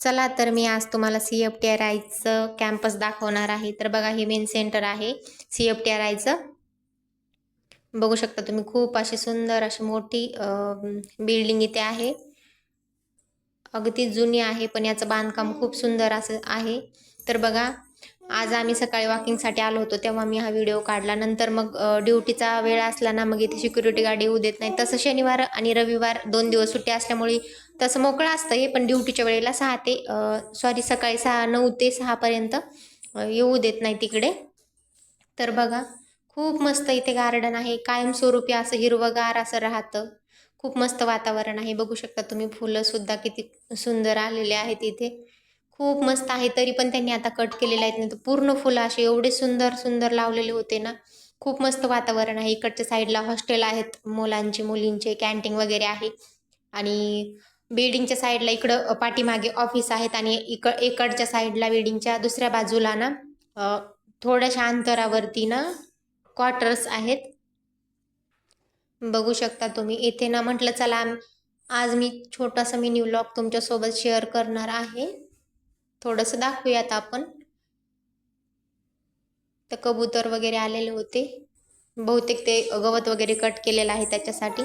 चला तर मी आज तुम्हाला CFTRIचं कॅम्पस दाखवणार आहे. तर बघा हे मेन सेंटर आहे CFTRIचं. बघू शकता तुम्ही खूप अशी सुंदर अशी मोठी बिल्डिंग इथे आहे. अगदी जुनी आहे पण याचं बांधकाम खूप सुंदर असं आहे. तर बघा आज आम्ही सकाळी वॉकिंगसाठी आलो होतो तेव्हा मी हा व्हिडिओ काढला. नंतर मग ड्युटीचा वेळ असला ना मग इथे सिक्युरिटी गार्ड येऊ देत नाही. तसं शनिवार आणि रविवार 2 दिवस सुट्टी असल्यामुळे तसं मोकळं असतं हे, पण ड्युटीच्या वेळेला सकाळी 9 ते 6 पर्यंत येऊ देत नाही तिकडे. तर बघा खूप मस्त इथे गार्डन आहे. कायमस्वरूपी असं हिरवंगार असं राहतं. खूप मस्त वातावरण आहे. बघू शकता तुम्ही फुलं सुद्धा किती सुंदर आलेले आहेत इथे. खूप मस्त आहे. तरी पण त्यांनी आता कट केलेले आहेत. नाही तर पूर्ण फुलं असे एवढे सुंदर सुंदर लावलेले होते ना. खूप मस्त वातावरण आहे. इकडच्या साईडला हॉस्टेल आहेत मुलांचे मुलींचे, कॅन्टीन वगैरे आहे. आणि बिल्डिंगच्या साईडला इकडं पाठीमागे ऑफिस आहेत आणि इकडच्या साईडला बिल्डिंगच्या दुसऱ्या बाजूला ना थोड्याशा अंतरावरती ना क्वार्टर्स आहेत. बघू शकता तुम्ही इथे ना. म्हटलं चला आज मी छोटासा मिनी व्लॉग तुमच्यासोबत शेअर करणार आहे. थोडंसं दाखवूयात आपण. तर कबूतर वगैरे आलेले होते. बहुतेक ते गवत वगैरे कट केलेलं आहे त्याच्यासाठी.